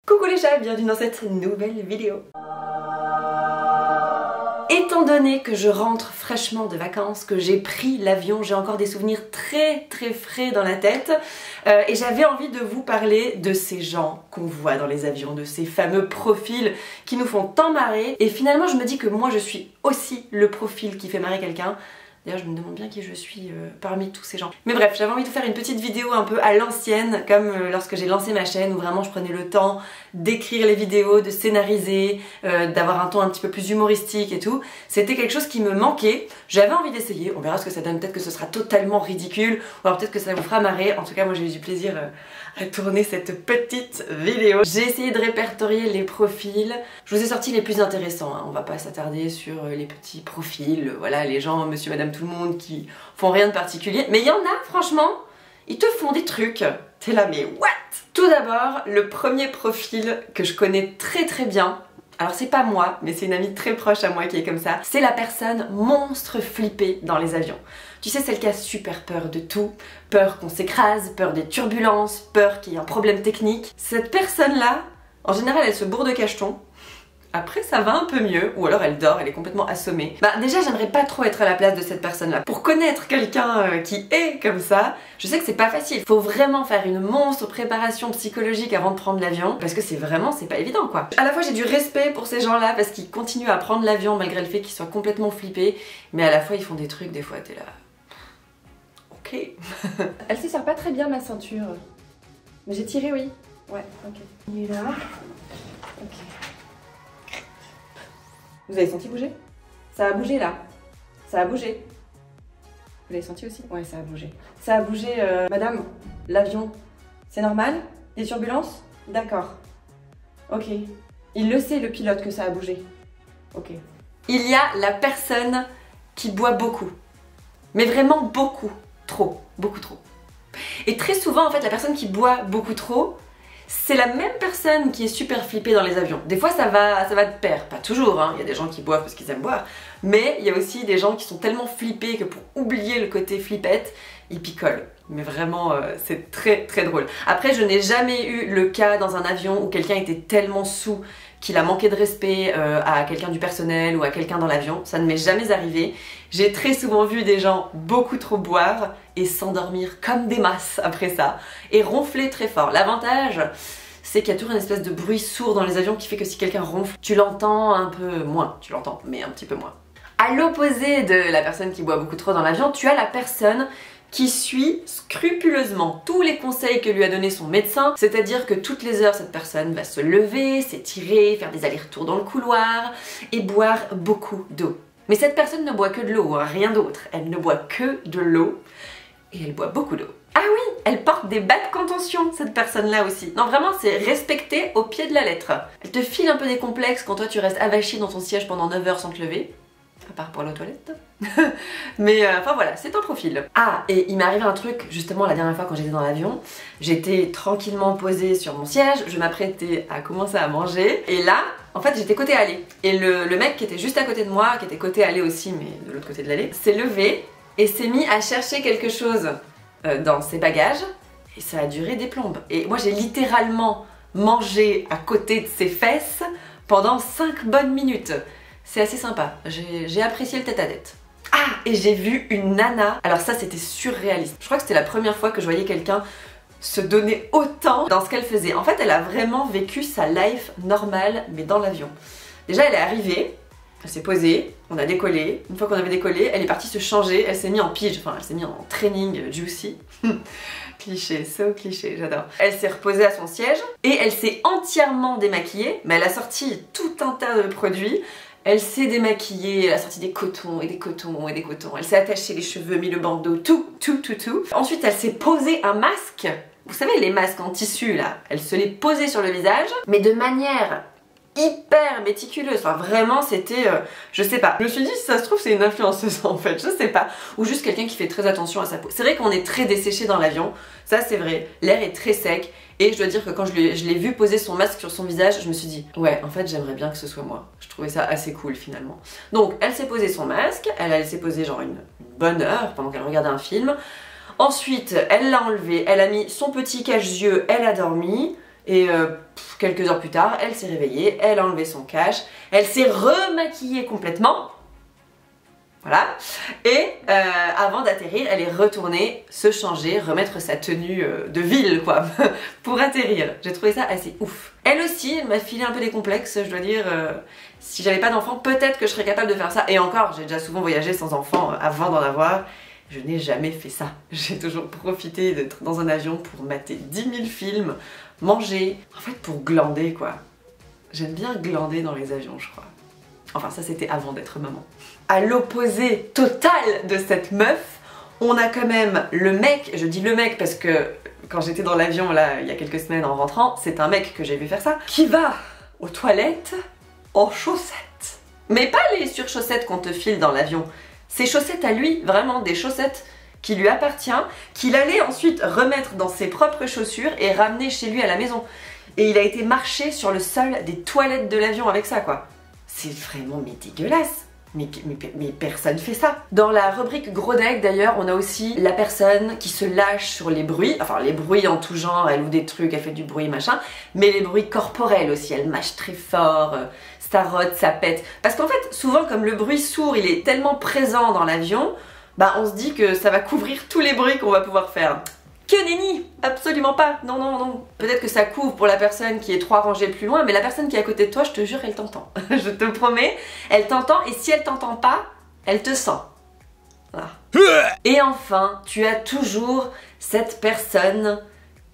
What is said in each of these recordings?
Coucou les chats, bienvenue dans cette nouvelle vidéo. Étant donné que je rentre fraîchement de vacances, que j'ai pris l'avion, j'ai encore des souvenirs très frais dans la tête et j'avais envie de vous parler de ces gens qu'on voit dans les avions, de ces fameux profils qui nous font tant marrer et finalement je me dis que moi je suis aussi le profil qui fait marrer quelqu'un. D'ailleurs je me demande bien qui je suis parmi tous ces gens. Mais bref, j'avais envie de faire une petite vidéo un peu à l'ancienne, comme lorsque j'ai lancé ma chaîne, où vraiment je prenais le temps d'écrire les vidéos, de scénariser, d'avoir un ton un petit peu plus humoristique et tout. C'était quelque chose qui me manquait, j'avais envie d'essayer, on verra ce que ça donne, peut-être que ce sera totalement ridicule, ou alors peut-être que ça vous fera marrer. En tout cas moi j'ai eu du plaisir à tourner cette petite vidéo. J'ai essayé de répertorier les profils, je vous ai sorti les plus intéressants, hein. On va pas s'attarder sur les petits profils, voilà, les gens, monsieur, madame, tout le monde qui font rien de particulier, mais il y en a franchement, ils te font des trucs, t'es là mais what? Tout d'abord, le premier profil que je connais très bien, alors c'est pas moi, mais c'est une amie très proche à moi qui est comme ça, c'est la personne monstre flippée dans les avions. Tu sais, celle qui a super peur de tout, peur qu'on s'écrase, peur des turbulences, peur qu'il y ait un problème technique. Cette personne-là, en général elle se bourre de cacheton. Après ça va un peu mieux, ou alors elle dort, elle est complètement assommée. Bah déjà j'aimerais pas trop être à la place de cette personne-là. Pour connaître quelqu'un qui est comme ça, je sais que c'est pas facile. Faut vraiment faire une monstre préparation psychologique avant de prendre l'avion, parce que c'est pas évident quoi. À la fois j'ai du respect pour ces gens-là, parce qu'ils continuent à prendre l'avion malgré le fait qu'ils soient complètement flippés, mais à la fois ils font des trucs, des fois t'es là... Ok. Elle se serre pas très bien ma ceinture. Mais j'ai tiré, oui. Ouais, ok. Il est là. Ok. Vous avez senti bouger? Ça a bougé là. Ça a bougé. Vous l'avez senti aussi? Ouais, ça a bougé. Ça a bougé, madame, l'avion. C'est normal? Des turbulences? D'accord. Ok. Il le sait, le pilote, que ça a bougé. Ok. Il y a la personne qui boit beaucoup. Mais vraiment beaucoup. Trop. Beaucoup trop. Et très souvent, en fait, la personne qui boit beaucoup trop, c'est la même personne qui est super flippée dans les avions. Des fois ça va de pair, pas toujours, hein. Il y a des gens qui boivent parce qu'ils aiment boire, mais il y a aussi des gens qui sont tellement flippés que pour oublier le côté flippette, ils picolent. Mais vraiment, c'est très drôle. Après, je n'ai jamais eu le cas dans un avion où quelqu'un était tellement saoul qu'il a manqué de respect à quelqu'un du personnel ou à quelqu'un dans l'avion. Ça ne m'est jamais arrivé. J'ai très souvent vu des gens beaucoup trop boire et s'endormir comme des masses après ça et ronfler très fort. L'avantage, c'est qu'il y a toujours une espèce de bruit sourd dans les avions qui fait que si quelqu'un ronfle, tu l'entends un peu moins. Tu l'entends, mais un petit peu moins. À l'opposé de la personne qui boit beaucoup trop dans l'avion, tu as la personne qui suit scrupuleusement tous les conseils que lui a donné son médecin, c'est-à-dire que toutes les heures cette personne va se lever, s'étirer, faire des allers-retours dans le couloir et boire beaucoup d'eau. Mais cette personne ne boit que de l'eau, rien d'autre, elle ne boit que de l'eau et elle boit beaucoup d'eau. Ah oui, elle porte des bas de contention cette personne-là aussi. Non vraiment c'est respecté au pied de la lettre. Elle te file un peu des complexes quand toi tu restes avachi dans ton siège pendant 9 heures sans te lever. À part pour la toilette. Mais enfin voilà, c'est un profil. Ah, et il m'est arrivé un truc justement la dernière fois quand j'étais dans l'avion. J'étais tranquillement posée sur mon siège, je m'apprêtais à commencer à manger. Et là, en fait, j'étais côté allée. Et le mec qui était juste à côté de moi, qui était côté allée aussi, mais de l'autre côté de l'allée, s'est levé et s'est mis à chercher quelque chose dans ses bagages. Et ça a duré des plombes. Et moi, j'ai littéralement mangé à côté de ses fesses pendant 5 bonnes minutes. C'est assez sympa, j'ai apprécié le tête-à-tête. Ah, et j'ai vu une nana, alors ça c'était surréaliste. Je crois que c'était la première fois que je voyais quelqu'un se donner autant dans ce qu'elle faisait. En fait, elle a vraiment vécu sa life normale, mais dans l'avion. Déjà, elle est arrivée, elle s'est posée, on a décollé. Une fois qu'on avait décollé, elle est partie se changer, elle s'est mise en pige, enfin elle s'est mise en training juicy. Cliché, so cliché, j'adore. Elle s'est reposée à son siège et elle s'est entièrement démaquillée, mais elle a sorti tout un tas de produits. Elle s'est démaquillée, elle a sorti des cotons et des cotons et des cotons. Elle s'est attachée les cheveux, mis le bandeau, tout. Ensuite, elle s'est posé un masque. Vous savez, les masques en tissu, là. Elle se l'est posé sur le visage, mais de manière hyper méticuleuse. Enfin, vraiment, c'était... je sais pas. Je me suis dit, si ça se trouve, c'est une influenceuse, en fait. Je sais pas. Ou juste quelqu'un qui fait très attention à sa peau. C'est vrai qu'on est très desséché dans l'avion. Ça, c'est vrai. L'air est très sec. Et je dois dire que quand je l'ai vu poser son masque sur son visage, je me suis dit, ouais, en fait, j'aimerais bien que ce soit moi. Je trouvais ça assez cool, finalement. Donc, elle s'est posé son masque. Elle a laissé poser genre une bonne heure pendant qu'elle regardait un film. Ensuite, elle l'a enlevé. Elle a mis son petit cache-yeux. Elle a dormi. Et quelques heures plus tard, elle s'est réveillée, elle a enlevé son cache, elle s'est remaquillée complètement. Voilà. Et avant d'atterrir, elle est retournée se changer, remettre sa tenue de ville, quoi, pour atterrir. J'ai trouvé ça assez ouf. Elle aussi, elle m'a filé un peu des complexes, je dois dire. Si j'avais pas d'enfant, peut-être que je serais capable de faire ça. Et encore, j'ai déjà souvent voyagé sans enfant avant d'en avoir. Je n'ai jamais fait ça. J'ai toujours profité d'être dans un avion pour mater 10 000 films, manger, en fait pour glander, quoi. J'aime bien glander dans les avions, je crois. Enfin, ça c'était avant d'être maman. À l'opposé total de cette meuf, on a quand même le mec, je dis le mec parce que quand j'étais dans l'avion là il y a quelques semaines en rentrant, c'est un mec que j'ai vu faire ça, qui va aux toilettes en chaussettes. Mais pas les surchaussettes qu'on te file dans l'avion, ses chaussettes à lui, vraiment des chaussettes qui lui appartiennent, qu'il allait ensuite remettre dans ses propres chaussures et ramener chez lui à la maison. Et il a été marcher sur le sol des toilettes de l'avion avec ça, quoi. C'est vraiment mais dégueulasse. Mais personne fait ça. Dans la rubrique gros deck d'ailleurs, on a aussi la personne qui se lâche sur les bruits, enfin les bruits en tout genre, elle ouvre des trucs, elle fait du bruit machin, mais les bruits corporels aussi, elle mâche très fort, ça rote, ça pète. Parce qu'en fait, souvent comme le bruit sourd, il est tellement présent dans l'avion, bah on se dit que ça va couvrir tous les bruits qu'on va pouvoir faire. Que nenni! Absolument pas! Non, non, non. Peut-être que ça couvre pour la personne qui est 3 rangées plus loin, mais la personne qui est à côté de toi, je te jure, elle t'entend. Je te promets, elle t'entend, et si elle t'entend pas, elle te sent. Voilà. Et enfin, tu as toujours cette personne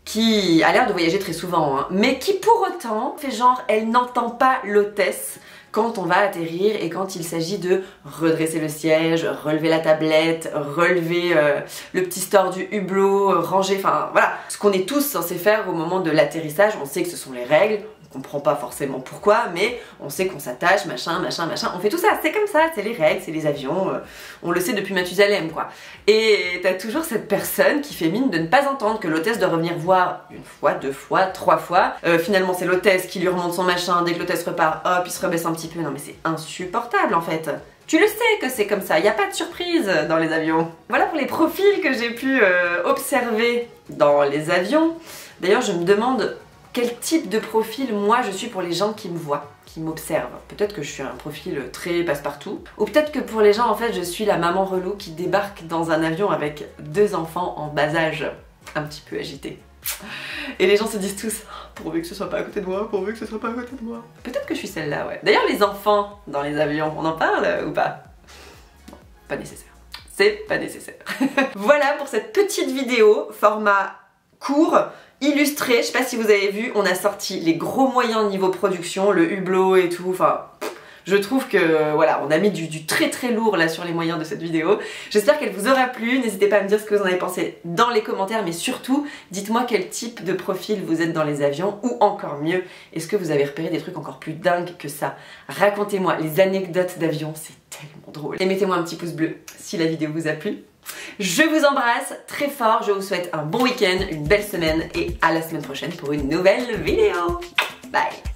qui a l'air de voyager très souvent, hein, mais qui pour autant fait genre, elle n'entend pas l'hôtesse quand on va atterrir et quand il s'agit de redresser le siège, relever la tablette, relever le petit store du hublot, ranger, enfin voilà. Ce qu'on est tous censés faire au moment de l'atterrissage, on sait que ce sont les règles, on comprend pas forcément pourquoi, mais on sait qu'on s'attache, machin, machin, machin, on fait tout ça, c'est comme ça, c'est les règles, c'est les avions, on le sait depuis Mathusalem, quoi. Et t'as toujours cette personne qui fait mine de ne pas entendre que l'hôtesse doit revenir voir 1 fois, 2 fois, 3 fois, finalement c'est l'hôtesse qui lui remonte son machin, dès que l'hôtesse repart, hop, il se rebaisse un petit peu, non mais c'est insupportable en fait. Tu le sais que c'est comme ça, il n'y a pas de surprise dans les avions. Voilà pour les profils que j'ai pu observer dans les avions. D'ailleurs je me demande quel type de profil moi je suis pour les gens qui me voient, qui m'observent. Peut-être que je suis un profil très passe-partout, ou peut-être que pour les gens en fait je suis la maman relou qui débarque dans un avion avec 2 enfants en bas âge, un petit peu agités. Et les gens se disent tous, pourvu que ce soit pas à côté de moi, pourvu que ce soit pas à côté de moi. Peut-être que je suis celle-là, ouais. D'ailleurs les enfants dans les avions, on en parle ou pas? Non, pas nécessaire. C'est pas nécessaire. Voilà pour cette petite vidéo, format court, illustré, je sais pas si vous avez vu, on a sorti les gros moyens niveau production, le hublot et tout, enfin... Je trouve que voilà, on a mis du très très lourd là sur les moyens de cette vidéo. J'espère qu'elle vous aura plu, n'hésitez pas à me dire ce que vous en avez pensé dans les commentaires, mais surtout, dites-moi quel type de profil vous êtes dans les avions, ou encore mieux, est-ce que vous avez repéré des trucs encore plus dingues que ça? Racontez-moi les anecdotes d'avion, c'est tellement drôle. Et mettez-moi un petit pouce bleu si la vidéo vous a plu. Je vous embrasse très fort, je vous souhaite un bon week-end, une belle semaine, et à la semaine prochaine pour une nouvelle vidéo. Bye!